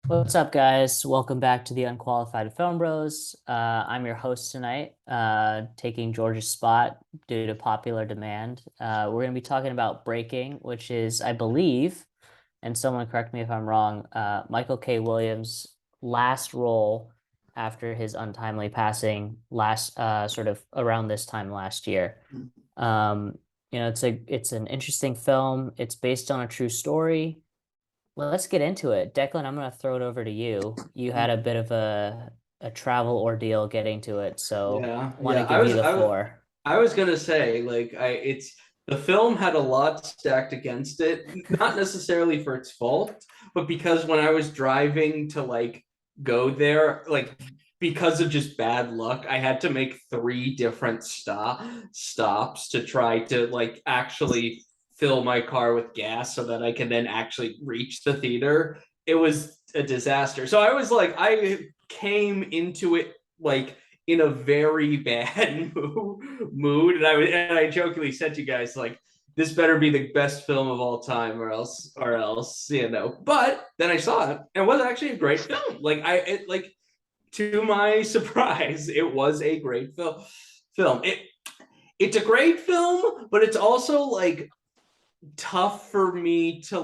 What's up, guys? Welcome back to the Unqualified Film Bros. I'm your host tonight, taking George's spot due to popular demand. We're going to be talking about Breaking, which is, I believe, and someone correct me if I'm wrong, Michael K. Williams' last role after his untimely passing last, sort of around this time last year. It's an interesting film. It's based on a true story. Well, let's get into it. Declan, I'm gonna throw it over to you. You had a bit of a travel ordeal getting to it, so Yeah, I want yeah. to give you the floor. I was gonna say, it's the film had a lot stacked against it, not necessarily for its fault, but because when I was driving to go there, because of just bad luck, I had to make three different stops to try to actually fill my car with gas so that I can then actually reach the theater. It was a disaster. So I came into it in a very bad mood, and I jokingly said to you guys this better be the best film of all time, or else. But then I saw it, and it was actually a great film. To my surprise, it was a great film. It's a great film, but it's also tough for me to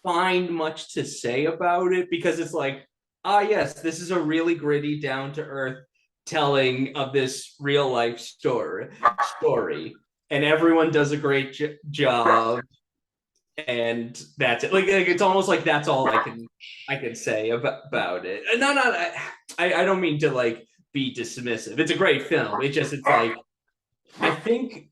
find much to say about it, because it's yes, this is a really gritty, down to earth telling of this real life story, and everyone does a great job, and that's it. It's almost like that's all I can say about it. And not I don't mean to be dismissive. It's a great film. It's I think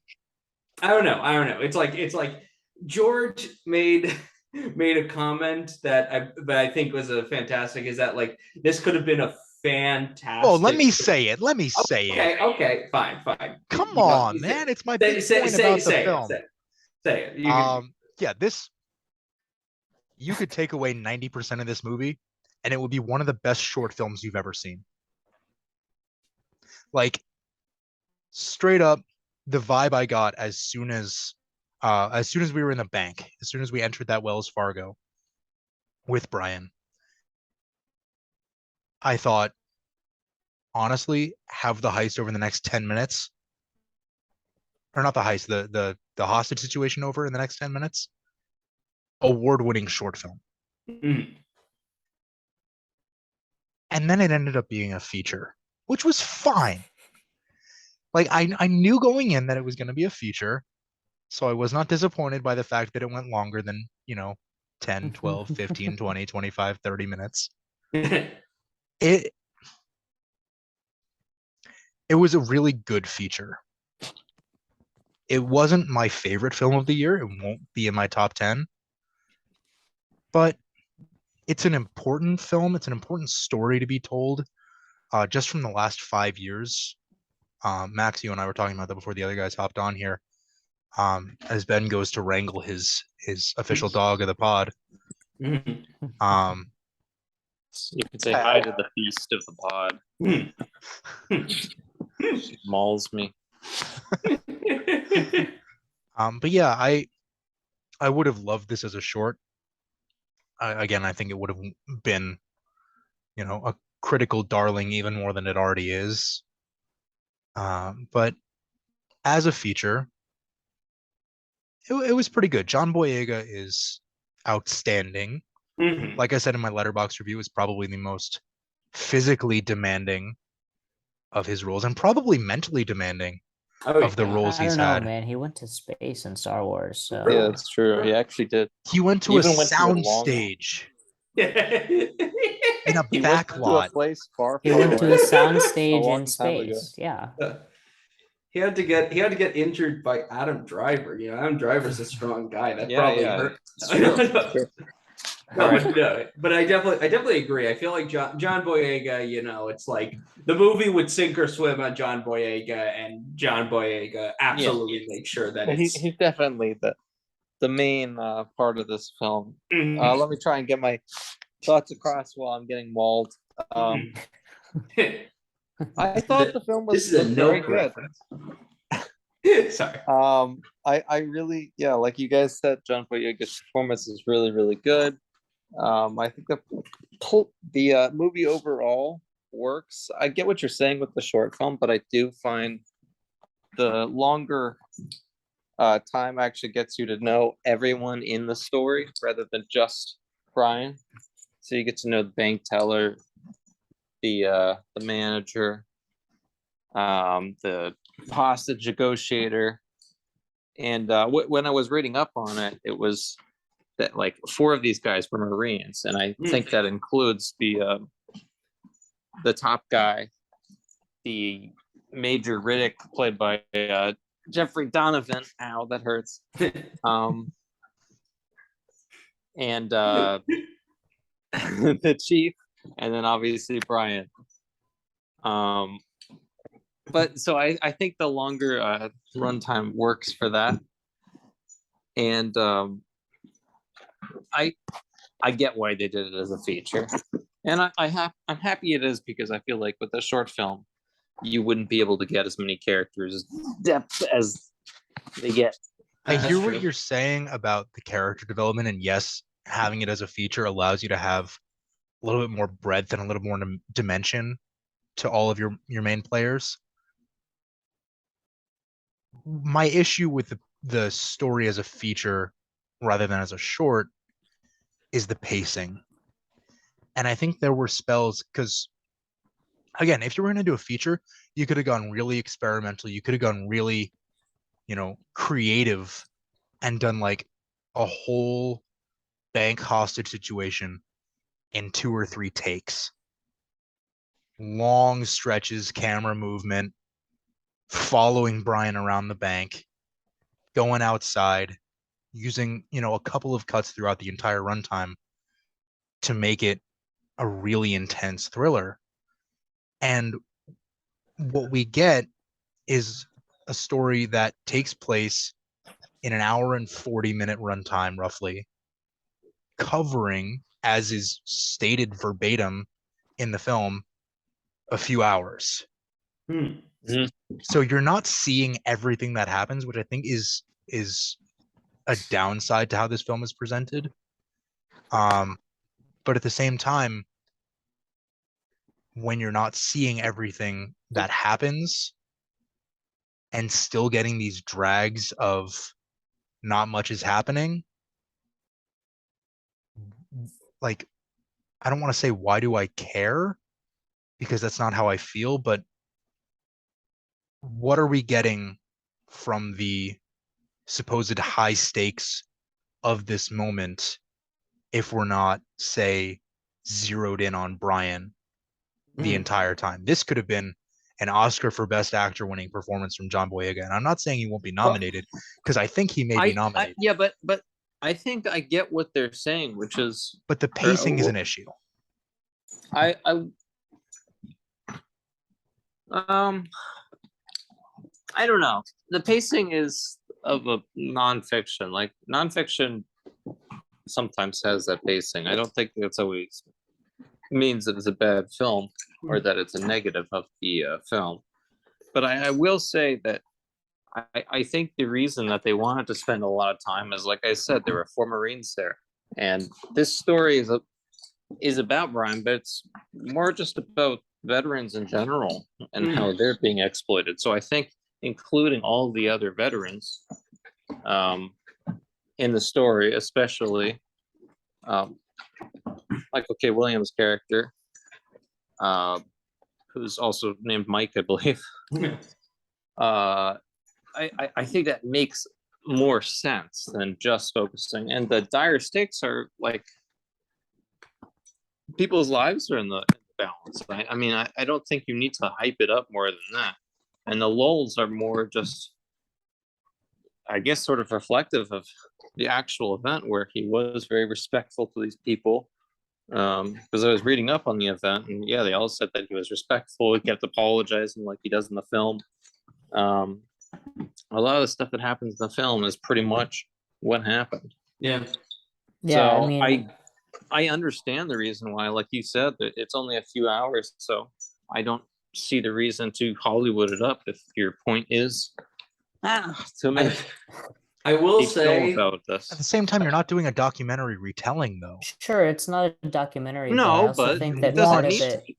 I don't know. It's like George made a comment that I think was a fantastic, is that this could have been a Oh, let fantastic. me say it. Let me say it. Okay, fine. Come You on, say man. It's my say big say point say about the say it. film. Say it. You can. Yeah, you could take away 90% of this movie and it would be one of the best short films you've ever seen. Like straight up, the vibe I got as soon as we were in the bank, as soon as we entered that Wells Fargo with Brian, I thought, honestly, have the heist over the next 10 minutes. Or not the heist, the hostage situation over in the next 10 minutes. Award-winning short film. Mhm. And then it ended up being a feature, which was fine. I knew going in that it was going to be a feature, so I was not disappointed by the fact that it went longer than, 10, 12, 15, 20, 25, 30 minutes. It it was a really good feature. It wasn't my favorite film of the year. It won't be in my top 10, but it's an important film. It's an important story to be told. Just from the last 5 years, Max, you and I were talking about that before the other guys hopped on here. As Ben goes to wrangle his official dog of the pod. Mhm. Um, You could say hi to the beast of the pod. She mauls me. but yeah, I would have loved this as a short. Again, I think it would have been, a critical darling even more than it already is. But as a feature, it was pretty good. John Boyega is outstanding. Mhm. Like I said in my Letterboxd review, is probably the most physically demanding of his roles and probably mentally demanding Oh of the yeah. roles I he's don't know, had. man. He went to space in Star Wars, so Yeah, that's true. He actually did. He went He to a even went to a sound long. stage in a He went back to a lot. place far, he far went to away a sound a stage in long time ago. space. Yeah. He had to get injured by Adam Driver. Adam Driver's a strong guy. That Yeah, probably yeah, hurt. it's true. It's true. No, but no, but I definitely agree. I feel like John Boyega, it's like the movie would sink or swim on John Boyega, and John Boyega Yeah, absolutely makes sure that he's definitely the main part of this film. Mhm. Let me try and get my thoughts across while I'm getting mauled. I thought the film This was is a very no good. reference. Sorry. I really, yeah, like you guys said, John Boyega's performance is really, really good. I think the movie overall works. I get what you're saying with the short film, but I do find the longer time actually gets you to know everyone in the story rather than just Brian. So you get to know the bank teller, the manager, the hostage negotiator, and when I was reading up on it, it was that like 4 of these guys were Marines, and I think that includes the top guy, the Major Riddick, played by Jeffrey Donovan. Ow, that hurts. And the chief, and then obviously Brian. But so I think the longer runtime works for that, and I get why they did it as a feature, and I'm happy it is, because I feel like with a short film, you wouldn't be able to get as many characters depth as they get. I That's hear true. what you're saying about the character development, and yes, having it as a feature allows you to have a little bit more breadth and a little more dimension to all of your main players. My issue with the story as a feature rather than as a short is the pacing. And I think there were spells, because again, if you were going to do a feature, you could have gone really experimental. You could have gone really, creative and done like a whole bank hostage situation in 2 or 3 takes. Long stretches, camera movement, following Brian around the bank, going outside, using, a couple of cuts throughout the entire runtime to make it a really intense thriller. And what we get is a story that takes place in an hour and 40-minute runtime, roughly, covering, as is stated verbatim in the film, a few hours. So you're not seeing everything that happens, which I think is a downside to how this film is presented. But at the same time, when you're not seeing everything that happens and still getting these drags of not much is happening, like, I don't want to say why do I care, because that's not how I feel, but what are we getting from the supposed high stakes of this moment if we're not, say, zeroed in on Brian the entire time? This could have been an Oscar for Best Actor winning performance from John Boyega, and I'm not saying he won't be nominated, because I think he may be nominated. Yeah, but I think I get what they're saying, which is, but the pacing is an issue. I don't know. The pacing is of a nonfiction. Like, nonfiction sometimes has that pacing. I don't think that's always means that it's a bad film or that it's a negative of the film. But I will say that I think the reason that they wanted to spend a lot of time is, like I said, there were 4 Marines there, and this story is about Brian, but it's more just about veterans in general and how they're being exploited. So I think including all the other veterans in the story, especially Michael K. Williams' character, who's also named Mike, I believe. I think that makes more sense than just focusing. And the dire stakes are like, people's lives are in the balance. I mean, I don't think you need to hype it up more than that. And the lulls are more just, I guess, sort of reflective of the actual event, where he was very respectful to these people. Because I was reading up on the event, and yeah, they all said that he was respectful. He kept apologizing like he does in the film. A lot of the stuff that happens in the film is pretty much what happened. Yeah, So I mean, I understand the reason why, like you said, that it's only a few hours. So I don't see the reason to Hollywood it up if your point is to make. I will They say, don't about At the this. same time, you're not doing a documentary retelling, though. Sure, it's not a documentary, but I No, also but think it that doesn't part of need to it, be.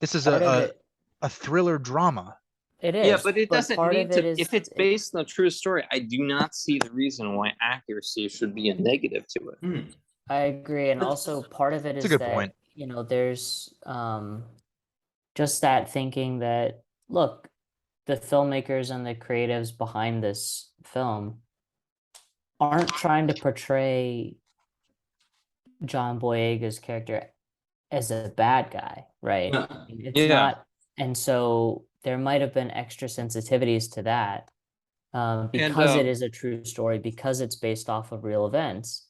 This is part of it, a thriller drama. it Yeah, is, but it doesn't part need of it to. is If it's based on a true story, I do not see the reason why accuracy should be a negative to it. hmm, I agree, and also part of it It's a is good point. that, there's just that thinking that, look, the filmmakers and the creatives behind this film aren't trying to portray John Boyega's character as a bad guy, right? no, It's Yeah. not, and so there might have been extra sensitivities to that, because it is a true story, because it's based off of real events,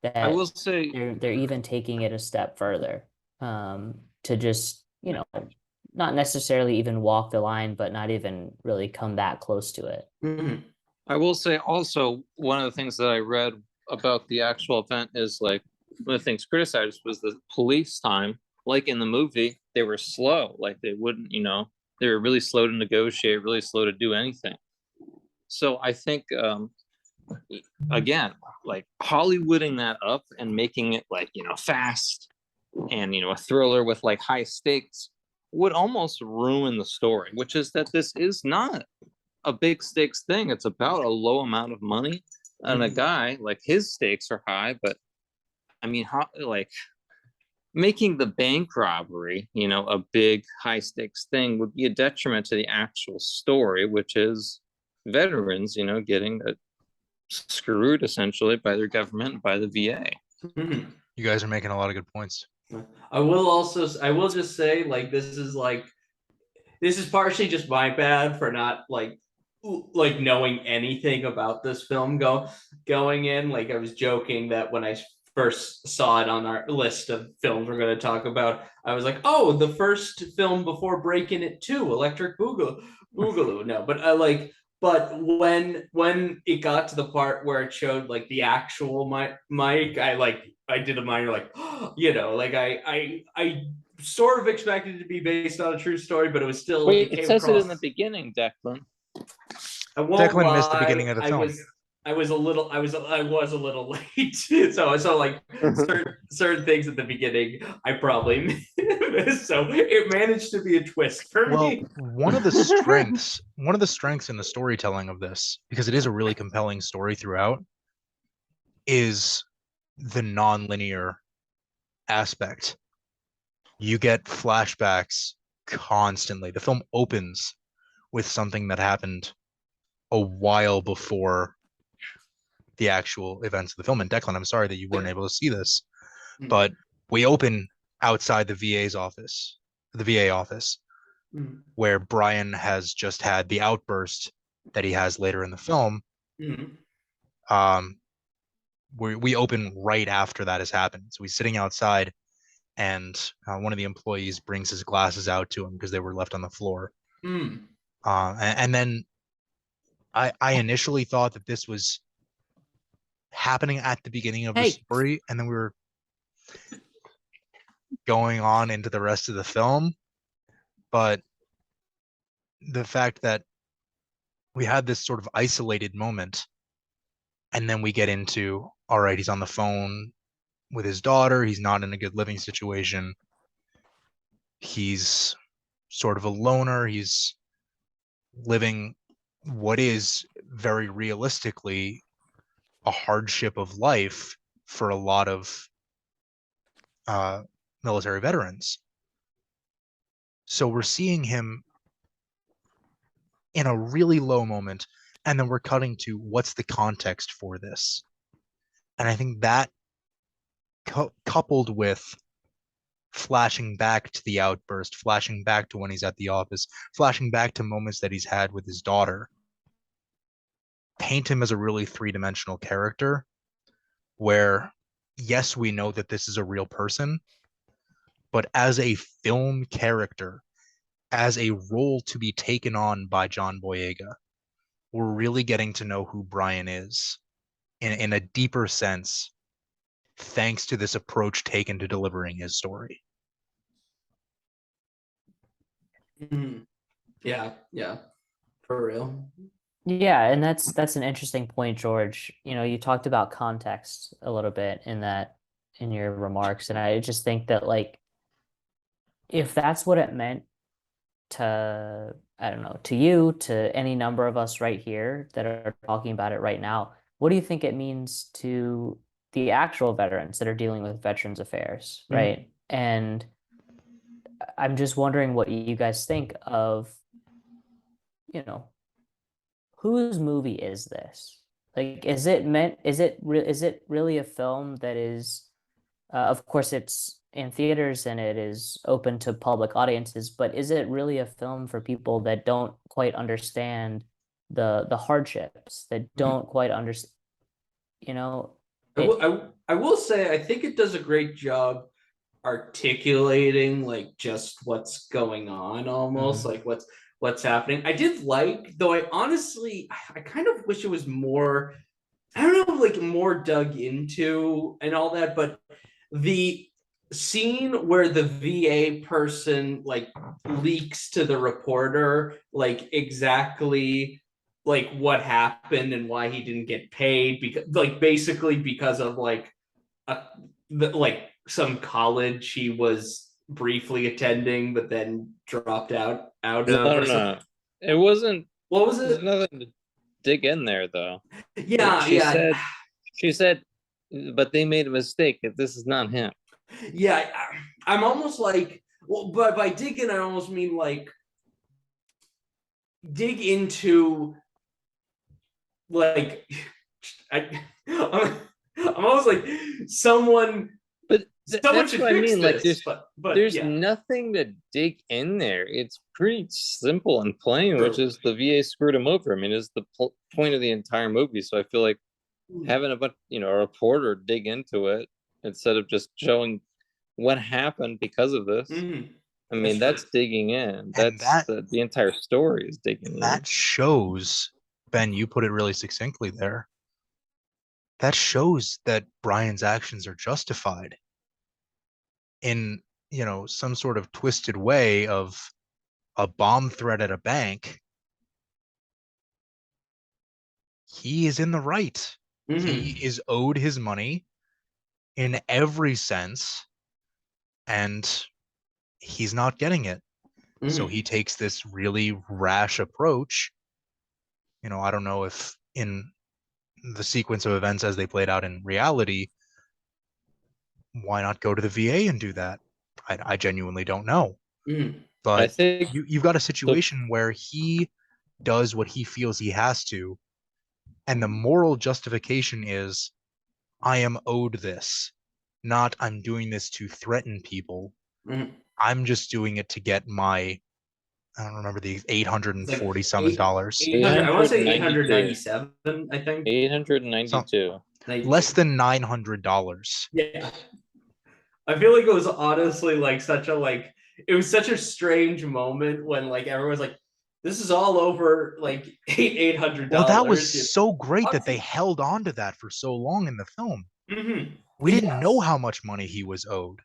I that will say, they're even taking it a step further, to just, not necessarily even walk the line, but not even really come that close to it. mhm, I will say also one of the things that I read about the actual event is like one of the things criticized was the police time. Like in the movie, they were slow. Like they wouldn't, they were really slow to negotiate, really slow to do anything. So I think again, like Hollywooding that up and making it like, fast and a thriller with like high stakes would almost ruin the story, which is that this is not a big stakes thing. It's about a low amount of money, and a Mhm. guy like his stakes are high. But I mean, how like making the bank robbery, a big high stakes thing would be a detriment to the actual story, which is veterans, getting screwed essentially by their government, by the VA. mhm. You guys are making a lot of good points. I will just say, like, this is partially just my bad for not like knowing anything about this film going in. Like, I was joking that when I first saw it on our list of films we're going to talk about, I was like, oh, the first film before Breaking It 2, Electric Boogaloo. No, but but when it got to the part where it showed like the actual Mike, I did a minor like, like I sort of expected it to be based on a true story, but Wait, it it came says it across. in the beginning, Declan. I won't Declan missed the lie, beginning of the film. I was a little late. So like certain things at the beginning I probably missed. So it managed to be a twist for me. One of the strengths in the storytelling of this, because it is a really compelling story throughout, is the non-linear aspect. You get flashbacks constantly. The film opens with something that happened a while before the actual events of the film. And Declan, I'm sorry that you weren't able to see this, but we open outside the VA office, Mhm. where Brian has just had the outburst that he has later in the film. Mhm. We open right after that has happened. So he's sitting outside, and one of the employees brings his glasses out to him because they were left on the floor. Mhm. And then I initially thought that this was happening at the beginning of the story, and then we were going on into the rest of the film. But the fact that we had this sort of isolated moment, and then we get into, all right, he's on the phone with his daughter, he's not in a good living situation, he's sort of a loner, he's living what is very realistically a hardship of life for a lot of military veterans. So we're seeing him in a really low moment, and then we're cutting to what's the context for this. And I think that coupled with flashing back to the outburst, flashing back to when he's at the office, flashing back to moments that he's had with his daughter, paint him as a really three-dimensional character where, yes, we know that this is a real person, but as a film character, as a role to be taken on by John Boyega, we're really getting to know who Brian is in a deeper sense, thanks to this approach taken to delivering his story. Mhm. Yeah, for real. Yeah, and that's an interesting point, George. You know, you talked about context a little bit in your remarks, and I just think that like if that's what it meant to, I don't know, to you, to any number of us right here that are talking about it right now, what do you think it means to the actual veterans that are dealing with Veterans Affairs, right? And I'm just wondering what you guys think of, you know, whose movie is this? Like, is it really a film that is, of course, it's in theaters and it is open to public audiences, but is it really a film for people that don't quite understand the hardships, that don't quite understand, you know, it, I will say I think it does a great job articulating like just what's going on, almost like what's happening. I did like, though I honestly I kind of wish it was more, I don't know, like more dug into and all that, but the scene where the VA person like leaks to the reporter like exactly like what happened and why he didn't get paid, because like basically because of like a, like some college he was briefly attending but then dropped out No, of no, or something. no. It wasn't. What was There's it? nothing to dig in there, though. Yeah, She yeah. said, she said, but they made a mistake. This is not him. Yeah, I'm almost like, well, but by digging, I almost mean like dig into like I'm almost like someone But someone that's should what I fix mean. Like, this, but there's yeah, nothing to dig in there. It's pretty simple and plain, which true. is the VA screwed him over. I mean, is the point of the entire movie. So I feel like having a bunch, a reporter dig into it instead of just showing what happened because of this. Mm-hmm. I mean, That's that's true. digging in. And That's the entire story is digging in. that shows, Ben, you put it really succinctly there. That shows that Brian's actions are justified in, some sort of twisted way of a bomb threat at a bank. He is in the right. He Mm-hmm. is owed his money in every sense, and he's not getting it. So Mm-hmm. he takes this really rash approach. I don't know if in the sequence of events as they played out in reality, why not go to the VA and do that? I genuinely don't know. Mm-hmm. I But think you've got a the situation where he does what he feels he has to, and the moral justification is I am owed this, not I'm doing this to threaten people. Mm-hmm. I'm just doing it to get my, I don't remember the It's like 840 some dollars. 800. I want to say 892. 897. I think 892. Less 92. than $900. Yeah, I feel like it was honestly like such a like it was such a strange moment when like everyone's like, this is all over like eight hundred Well, that was dollars. so great that they held on to that for so long in the film. Mm-hmm. We didn't know Yes. how much money he was owed.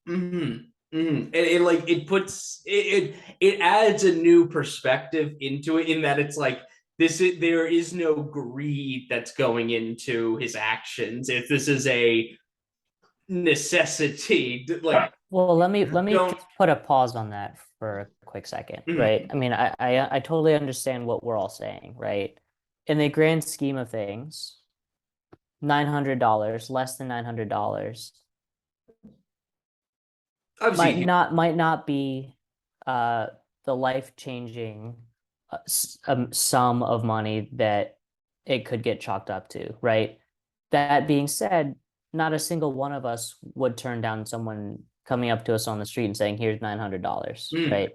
Mm-hmm. Mm-hmm. And it like it puts it adds a new perspective into it in that it's like there is no greed that's going into his actions. If this is a necessity, like well, let me don't. just put a pause on that for a quick second, right? Mm-hmm. I mean, I totally understand what we're all saying, right? In the grand scheme of things, $900, less than $900, Obviously, might not be uh the life-changing sum of money that it could get chalked up to, right? That being said, not a single one of us would turn down someone coming up to us on the street and saying, "Here's $900," mm, right?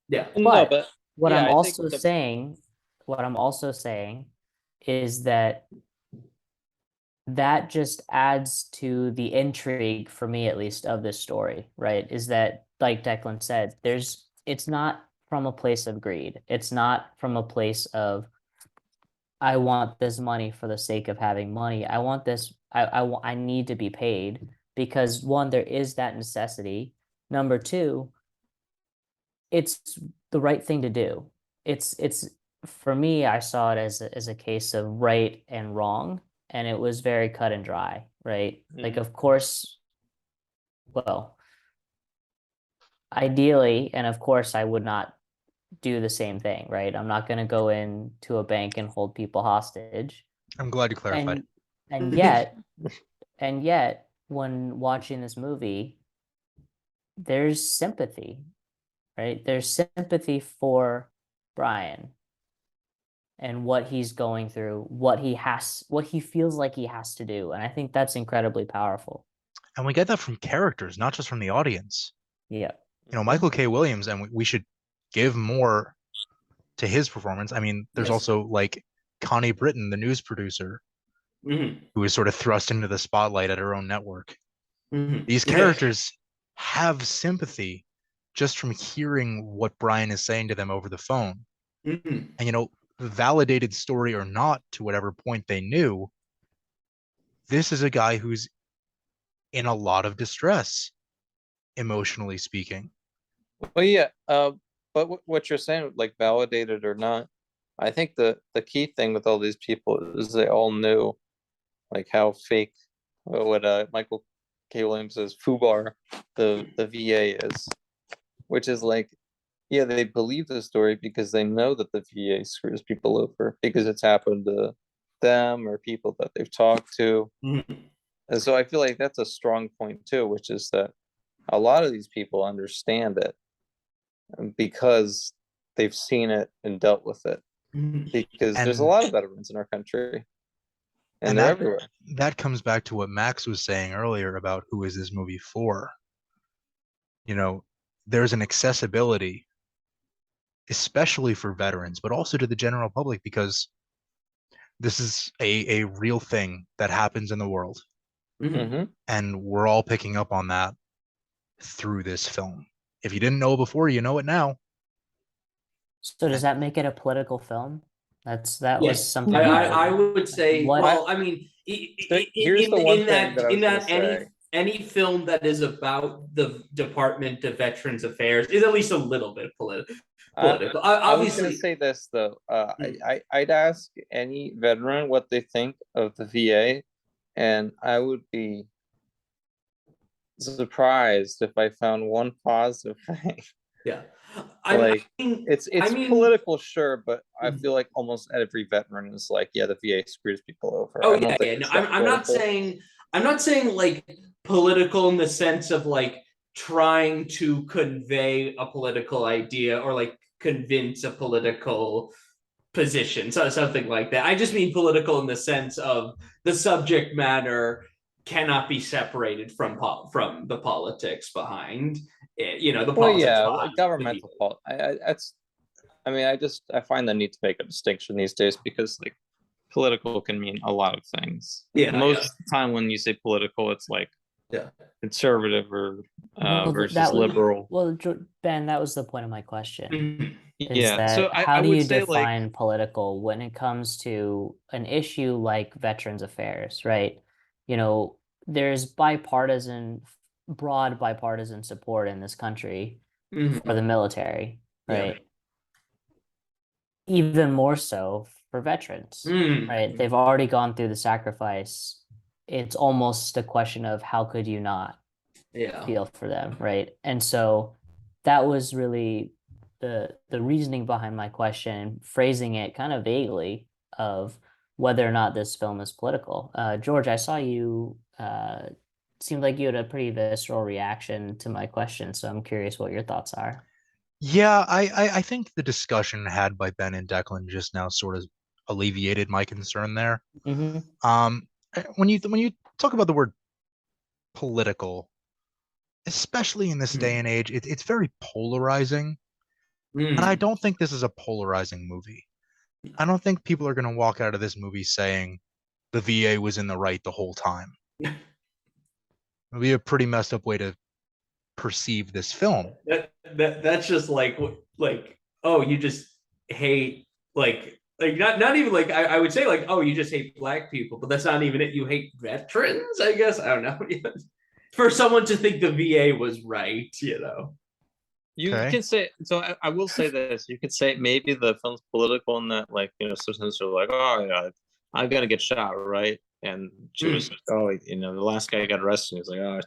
yeah. No, But but what yeah, I'm I think also the saying, what I'm also saying is that that just adds to the intrigue for me at least of this story, right? Is that like Declan said, it's not from a place of greed. It's not from a place of I want this money for the sake of having money. I want this I need to be paid because one, there is that necessity. Number two, it's the right thing to do. It's for me, I saw it as a case of right and wrong, and it was very cut and dry, right? Like, Mhm. of course, well, ideally, and of course, I would not do the same thing, right? I'm not going to go into a bank and hold people hostage. I'm glad you clarified. And yet, and yet, when watching this movie, there's sympathy, right? There's sympathy for Brian and what he's going through, what he feels like he has to do. And I think that's incredibly powerful. And we get that from characters, not just from the audience. Yeah. Michael K. Williams, and we should give more to his performance. I mean, there's Yes. also like Connie Britton, the news producer, Mhm. who was sort of thrust into the spotlight at her own network. Mhm. These Yeah. characters have sympathy just from hearing what Brian is saying to them over the phone. Mhm. And, validated story or not, to whatever point they knew, this is a guy who's in a lot of distress, emotionally speaking. Well, yeah, but what you're saying, like validated or not, I think the key thing with all these people is they all knew like how fake what Michael K. Williams's FUBAR, the VA is, which is like, yeah, they believe the story because they know that the VA screws people over because it's happened to them or people that they've talked to. Mhm. And so I feel like that's a strong point too, which is that a lot of these people understand it because they've seen it and dealt with it. Mhm. Because there's a And lot of veterans in our country, and and they're that everywhere. that comes back to what Max was saying earlier about who is this movie for. There's an accessibility, especially for veterans, but also to the general public, because this is a real thing that happens in the world, Mhm. Mm-hmm. and we're all picking up on that through this film. If you didn't know before, you know it now. So does that make it a political film? That was Yes, something I that would say. what Well, I mean, So here's the one in thing that I in was gonna that say. any film that is about the Department of Veterans Affairs is at least a little bit political. I was gonna Obviously, say this though. Mm. I'd ask any veteran what they think of the VA, and I would be surprised if I found one positive thing. yeah. Like mean, it's mean, political, sure, but I Mhm. feel like almost every veteran is like, yeah, the VA screws people over. Oh I don't yeah, think yeah. No, it's that I'm not political. saying like political in the sense of like trying to convey a political idea or like convince a political position, so something like that. I just mean political in the sense of the subject matter cannot be separated from the politics behind it, the Well, politics yeah, behind the governmental fault. I mean, I find the need to make a distinction these days because like political can mean a lot of things. yeah, Most of the time when you say political, it's like yeah. conservative or well versus liberal. Ben, that was the point of my question. Mhm. Is Yeah, so that I how do would you say like, define political when it comes to an issue like Veterans Affairs, right? There's broad bipartisan support in this country for Mhm. the military, Yeah. right? Even more so for veterans, right? Mhm. They've already gone through the sacrifice. It's almost a question of how could you not Yeah. feel for them, right? And so that was really the reasoning behind my question, phrasing it kind of vaguely of whether or not this film is political. George, I saw you seemed like you had a pretty visceral reaction to my question, so I'm curious what your thoughts are. Yeah, I think the discussion had by Ben and Declan just now sort of alleviated my concern there. Mm-hmm. When you talk about the word political, especially in this day and age, it's very polarizing. And I Mhm. don't think this is a polarizing movie. I don't think people are going to walk out of this movie saying the VA was in the right the whole time. It would be a pretty messed up way to perceive this film. That's just like oh, you just hate like not even like I would say like, oh, you just hate black people, but that's not even it. You hate veterans, I guess. I don't know. For someone to think the VA was right. You Okay. can say so. I will say this. You could say maybe the film's political in that, like, sometimes they're like, oh yeah, I'm gonna get shot, right? And she was like, oh, the last guy got arrested. He's like, oh,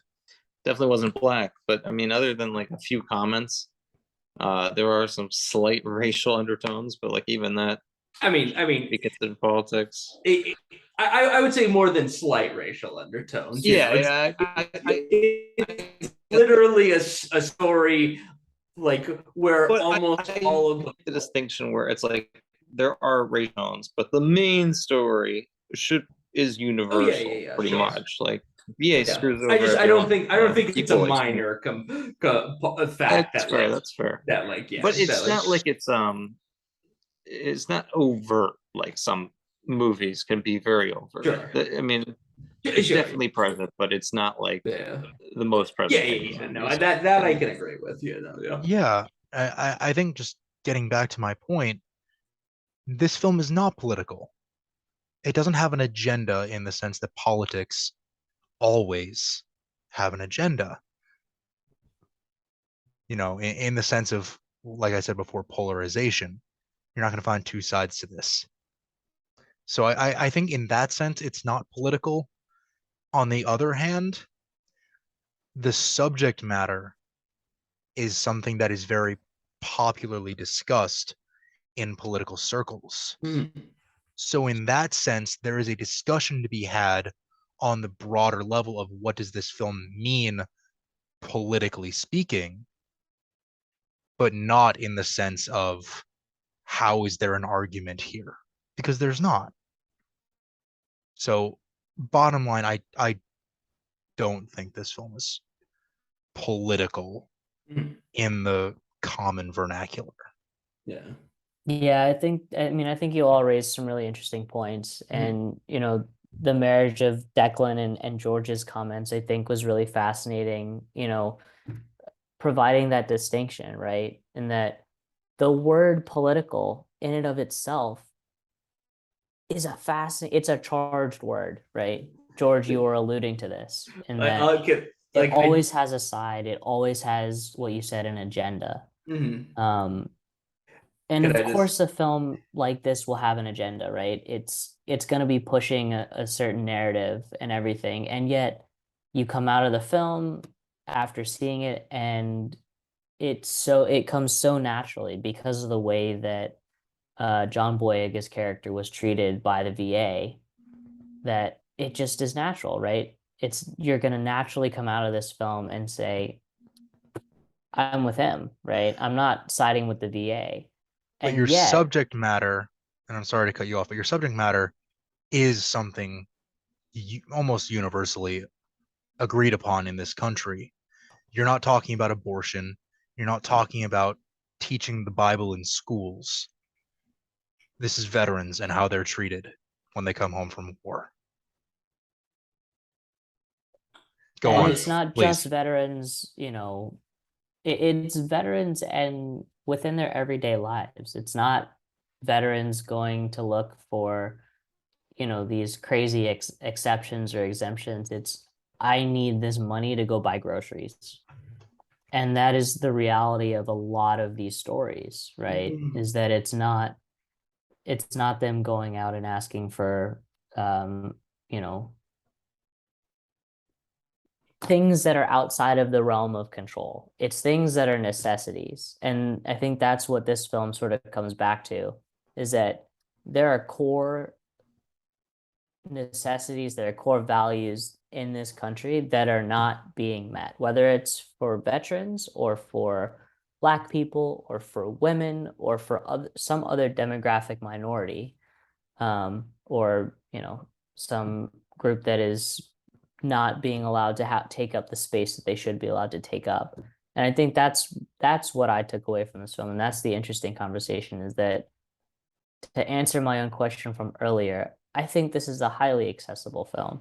definitely wasn't black. But I mean, other than like a few comments, there are some slight racial undertones. But like even that, I mean, be considered politics. I would say more than slight racial undertones. Yeah, It's literally a story like where but almost I all of the distinction where it's like there are racial tones, but the main story is universal, yeah, pretty sure. much. Like VA Yeah. screws over I don't everyone, think it's a equally. minor fact That's that fair. like That's fair. that like yeah. But that, it's not like it's not overt like some movies can be very overt. Sure. I mean, it's Sure. definitely present, but it's not like Yeah. the most present. Yeah. No, that I can agree with. Yeah. Yeah, I think just getting back to my point, this film is not political. It doesn't have an agenda in the sense that politics always have an agenda. In the sense of, like I said before, polarization. You're not going to find two sides to this. So I think in that sense, it's not political. On the other hand, the subject matter is something that is very popularly discussed in political circles. So in that sense, there is a discussion to be had on the broader level of what does this film mean politically speaking, but not in the sense of how is there an argument here? Because there's not. So bottom line, I don't think this film is political in the common vernacular. Yeah. Yeah, I think you all raised some really interesting points. And, the marriage of Declan and George's comments, I think, was really fascinating, providing that distinction, right? And that the word political in and of itself is it's a charged word, right? George, you were alluding to this, in that it always has a side, it always has what you said, an agenda. And of course, a film like this will have an agenda, right? It's going to be pushing a certain narrative and everything, and yet you come out of the film after seeing it, and it comes so naturally because of the way that John Boyega's character was treated by the VA, that it just is natural, right? You're going to naturally come out of this film and say, I'm with him, right? I'm not siding with the VA. But And your yet, subject matter, and I'm sorry to cut you off, but your subject matter is something almost universally agreed upon in this country. You're not talking about abortion. You're not talking about teaching the Bible in schools. This is veterans and how they're treated when they come home from war. Go on. it's not please. just veterans, it's veterans and within their everyday lives. It's not veterans going to look for, these crazy exceptions or exemptions. It's, I need this money to go buy groceries. And that is the reality of a lot of these stories, right? Is that it's not them going out and asking for, things that are outside of the realm of control. It's things that are necessities. And I think that's what this film sort of comes back to, is that there are core necessities, there are core values in this country that are not being met, whether it's for veterans or for Black people or for women or for some other demographic minority, or some group that is not being allowed to take up the space that they should be allowed to take up. And I think that's what I took away from this film, and that's the interesting conversation, is that, to answer my own question from earlier, I think this is a highly accessible film.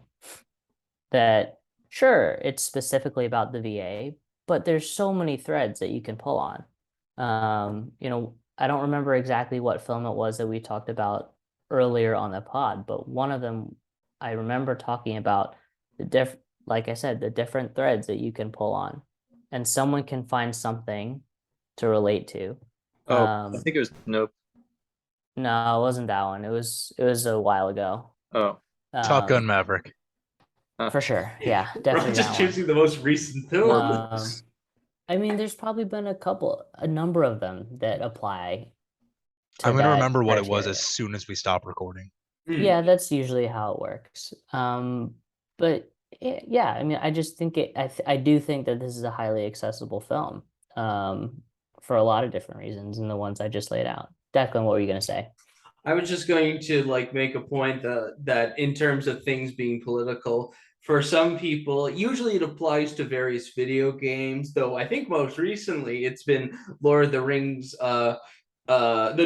That, sure, it's specifically about the VA, but there's so many threads that you can pull on. I don't remember exactly what film it was that we talked about earlier on the pod, but one of them I remember talking about like I said, the different threads that you can pull on, and someone can find something to relate to. Oh, I think it was Nope. No, it wasn't that one. It was a while ago. Oh, Top Gun Um, Maverick. for sure. Yeah, We're definitely just that one. choosing the most recent film. I mean, there's probably been a number of them that apply to I'm gonna that remember what it was as criteria. soon as we stop recording. Yeah, that's usually how it works. But yeah, I mean, I just think I do think that this is a highly accessible film, for a lot of different reasons, and the ones I just laid out. Declan, what were you gonna say? I was just going to like make a point that in terms of things being political, for some people, usually it applies to various video games, though I think most recently it's been Lord of the Rings, the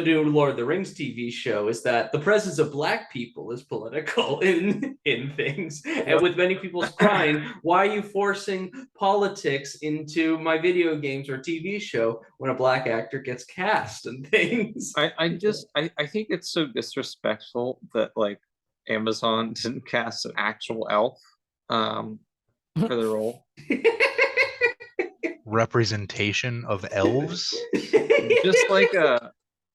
new Lord of the Rings TV show, is that the presence of black people is political in things. And with many people crying, why are you forcing politics into my video games or TV show when a black actor gets cast and things? I think it's so disrespectful that like Amazon didn't cast an actual elf for the role. Representation of elves. Just like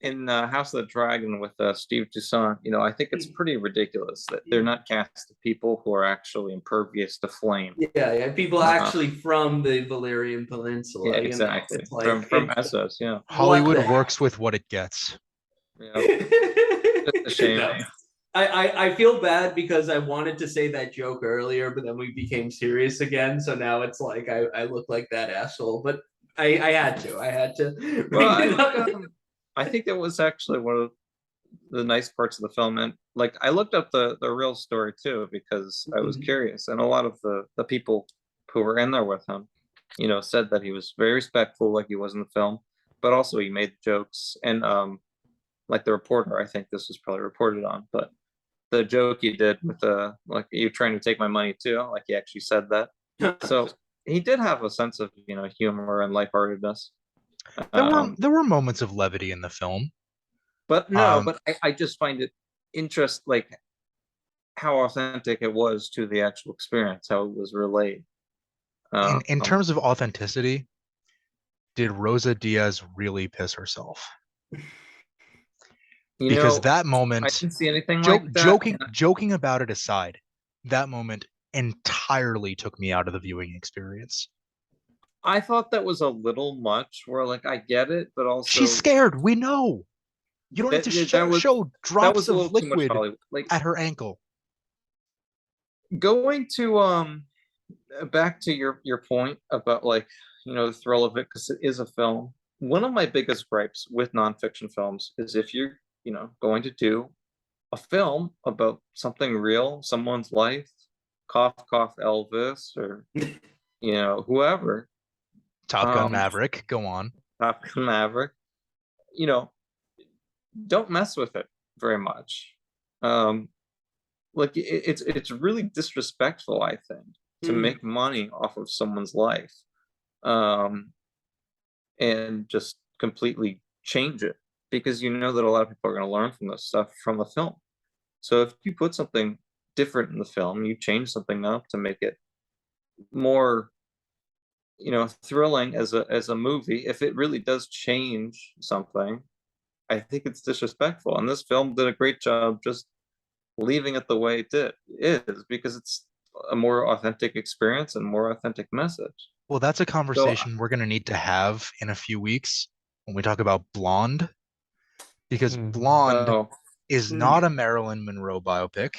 in House of the Dragon with Steve Toussaint, you know, I think it's pretty ridiculous that they're not cast people who are actually impervious to flame. Yeah, people actually from the Valerian Peninsula. Yeah, exactly. It's like, From Essos, yeah. Hollywood works with what it gets. Yeah. It's a shame. No. I feel bad because I wanted to say that joke earlier, but then we became serious again. So now it's like I look like that asshole. But I had to. Well, I think that was actually one of the nice parts of the film, and like I looked up the real story too because I was curious, and a lot of the people who were in there with him, you know, said that he was very respectful, like he was in the film, but also he made jokes, and like the reporter, I think this was probably reported on, but the joke he did with like you trying to take my money too, like he actually said that. So he did have a sense of, you know, humor and lightheartedness. There were moments of levity in the film. But no, but I just find it like how authentic it was to the actual experience, how it was relayed. In terms of authenticity, did Rosa Diaz really piss herself? Because that moment, I didn't see anything like that. Joking about it aside, that moment entirely took me out of the viewing experience. I thought that was a little much. Where like I get it, but also she's scared. We know. You don't need to show drops of liquid at her ankle. Going to back to your point about like, you know, the thrill of it because it is a film. One of my biggest gripes with nonfiction films is if you're, you know, going to do a film about something real, someone's life, cough cough Elvis, or you know, whoever. Top Gun Maverick, go on. Top Gun Maverick. You know, don't mess with it very much. Like it's really disrespectful, I think, to make money off of someone's life, and just completely change it because you know that a lot of people are going to learn from this stuff from the film. So if you put something different in the film, you change something up to make it more, you know, thrilling as a movie. If it really does change something, I think it's disrespectful. And this film did a great job just leaving it the way it is because it's a more authentic experience and more authentic message. Well, that's a conversation we're going to need to have in a few weeks when we talk about Blonde, because Blonde is not a Marilyn Monroe biopic.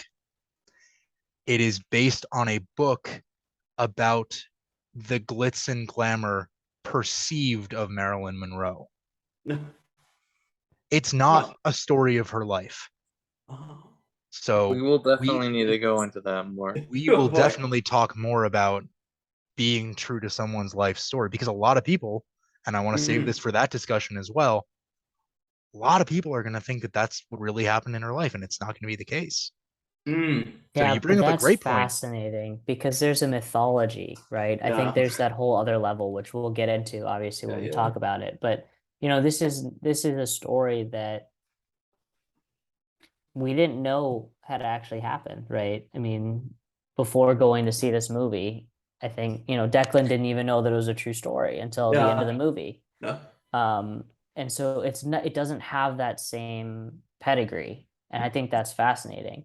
It is based on a book about the glitz and glamour perceived of Marilyn Monroe. It's not a story of her life. So we will definitely need to go into that more. We will definitely talk more about being true to someone's life story, because a lot of people, and I want to save this for that discussion as well, a lot of people are going to think that that's what really happened in her life, and it's not going to be the case. So you bring up a great point. Fascinating, because there's a mythology, right? I think there's that whole other level, which we'll get into obviously when we talk about it. But you know, this is a story that we didn't know had actually happened, right? I mean, before going to see this movie, I think, you know, Declan didn't even know that it was a true story until the end of the movie. And so it doesn't have that same pedigree, and I think that's fascinating.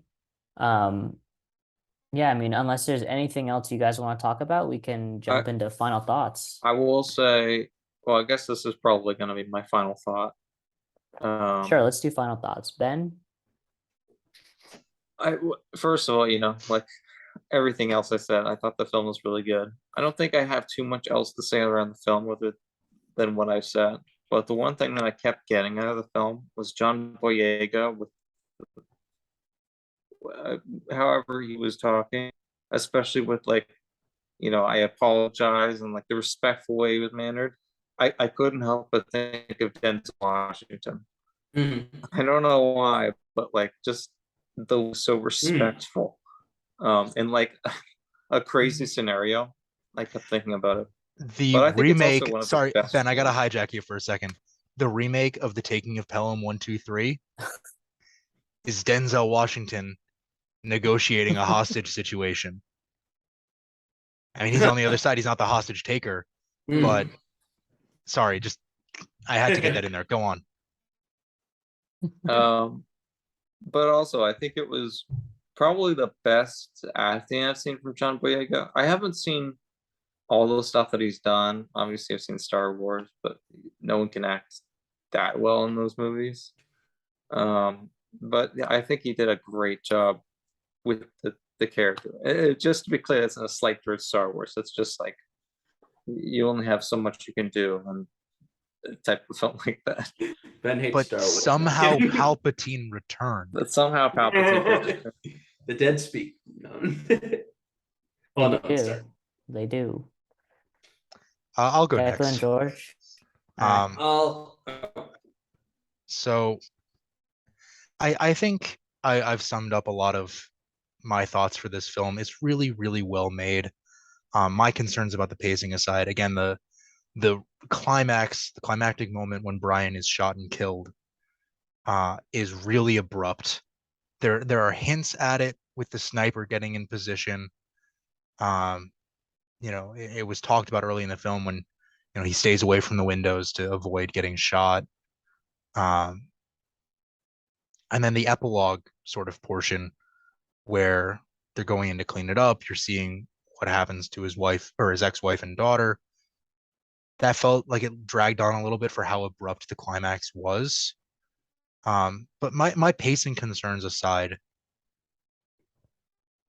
Um, yeah, I mean, unless there's anything else you guys want to talk about, we can I jump into final thoughts. I will say, well, I guess this is probably going to be my final thought. Sure, let's do final thoughts. Ben? First of all, like everything else I said, I thought the film was really good. I don't think I have too much else to say around the film with it than what I've said. But the one thing that I kept getting out of the film was John Boyega with uh, however he was talking, especially with like, I apologize and like the respectful way he was mannered. I couldn't help but think of Denzel Washington. Mhm. I don't know why, but like just so Mm. respectful. And like a crazy scenario. I kept thinking about it. The But I think it's also remake, one of his sorry, best Ben, I gotta ones. hijack you for a second. The remake of The Taking of Pelham 123 is Denzel Washington negotiating a hostage situation. I mean, he's on the other side. He's not the hostage taker, but Mm. sorry, just I had to get that in there. Go on. Um, but also I think it was probably the best acting I've seen from John Boyega. I haven't seen all the stuff that he's done. Obviously, I've seen Star Wars, but no one can act that well in those movies. But yeah, I think he did a great job with the character. Just to be clear, it's not a slight towards Star Wars. It's just like you only have so much you can do on a type of film like that. Ben hates But Star Wars. somehow Palpatine returned. But somehow Palpatine did. The dead speak. No. They Oh no, do. sorry. They do. I'll go Declan, next. George? All right. I'll So I think I've summed up a lot of my thoughts for this film. It's really, really well made. My concerns about the pacing aside, again, the climax, the climactic moment when Brian is shot and killed, is really abrupt. There are hints at it with the sniper getting in position. Um, it was talked about early in the film when, he stays away from the windows to avoid getting shot. Um, and then the epilogue sort of portion where they're going in to clean it up. You're seeing what happens to his wife or his ex-wife and daughter. That felt like it dragged on a little bit for how abrupt the climax was. But my pacing concerns aside,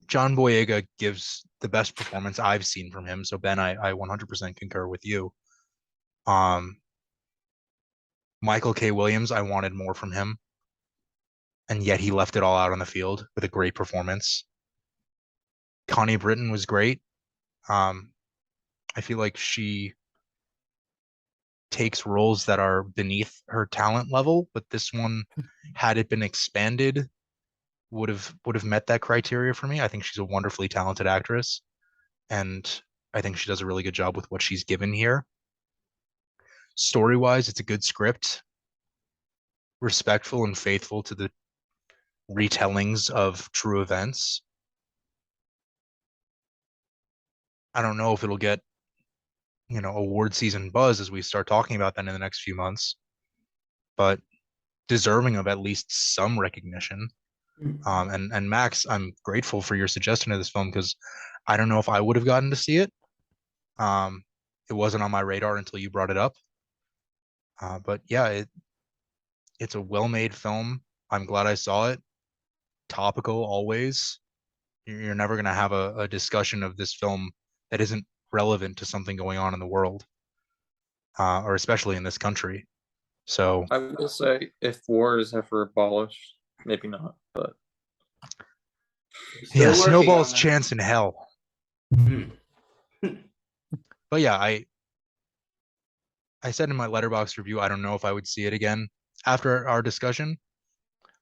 John Boyega gives the best performance I've seen from him. So Ben, I 100% concur with you. Um, Michael K. Williams, I wanted more from him, and yet he left it all out on the field with a great performance. Connie Britton was great. I feel like she takes roles that are beneath her talent level, but this one, had it been expanded, would have met that criteria for me. I think she's a wonderfully talented actress, and I think she does a really good job with what she's given here. Story-wise, it's a good script, respectful and faithful to the retellings of true events. I don't know if it'll get, award season buzz as we start talking about that in the next few months, but deserving of at least some recognition. And Max, I'm grateful for your suggestion of this film because I don't know if I would have gotten to see it. It wasn't on my radar until you brought it up. But yeah, it's a well-made film. I'm glad I saw it. Topical always. You're never gonna have a discussion of this film that isn't relevant to something going on in the world, or especially in this country. So I will say, if war is ever abolished, maybe not, but still yeah, working snowball's on that. chance in hell. Mhm. But yeah, I said in my Letterboxd review, I don't know if I would see it again after our discussion.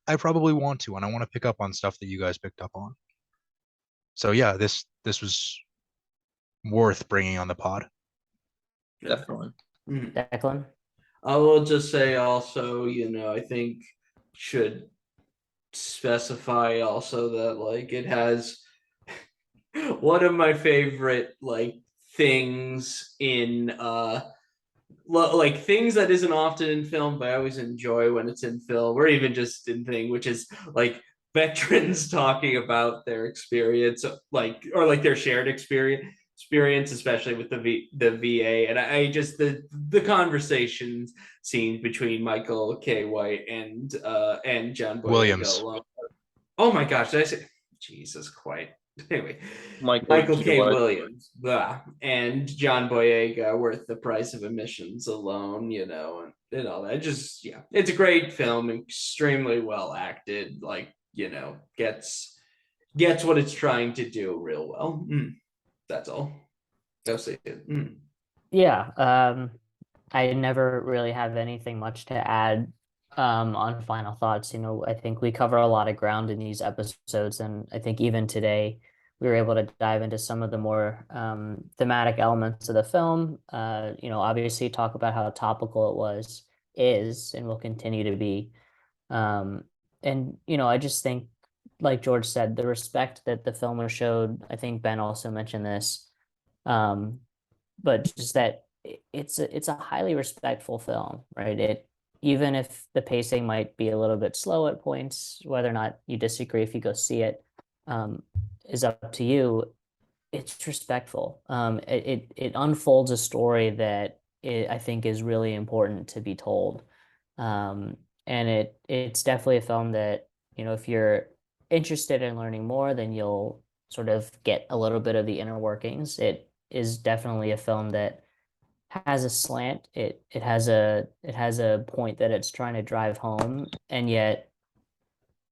I probably want to, and I want to pick up on stuff that you guys picked up on. So yeah, this was worth bringing on the pod. definitely. Mhm. Declan? I will just say also, I think should specify also that like it has one of my favorite like things in like things that isn't often in film, but I always enjoy when it's in film, or even just in thing, which is like veterans talking about their experience, like or like their shared experience, especially with the VA, and I just the conversations scenes between Michael K. White and John Boyega Williams. alone. Oh my gosh, did I say Jesus Christ? Anyway, Michael Michael G. K. White. Williams, and John Boyega worth the price of admissions alone, and all that. Just yeah, it's a great film, extremely well acted. Like gets what it's trying to do real well. That's all. I'll say it. Yeah, I never really have anything much to add on final thoughts. I think we cover a lot of ground in these episodes, and I think even today we were able to dive into some of the more thematic elements of the film. Obviously talk about how topical is, and will continue to be. And I just think, like George said, the respect that the filmer showed. I think Ben also mentioned this. But just that it's a highly respectful film, right? Even if the pacing might be a little bit slow at points, whether or not you disagree if you go see it, is up to you. It's respectful. It unfolds a story that I think is really important to be told. And it's definitely a film that, if you're interested in learning more, then you'll sort of get a little bit of the inner workings. It is definitely a film that has a slant. It has a point that it's trying to drive home, and yet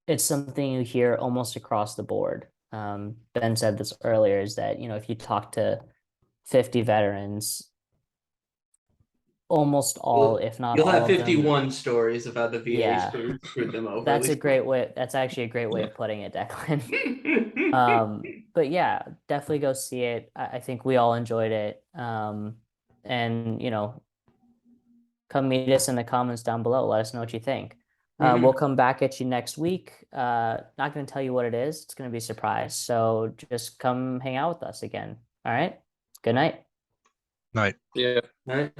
it's something you hear almost across the board. Ben said this earlier, is that if you talk to 50 veterans, almost all, if not You'll all have of them, 51 stories about the VA Yeah. screwed them over. that's a great way. That's actually a great way of putting it, Declan. But yeah, definitely go see it. I think we all enjoyed it. And come meet us in the comments down below. Let us know what you think. We'll come back at you next week. Not going to tell you what it is. It's going to be a surprise. So just come hang out with us again. All right. Good night. Night. Yeah. Right?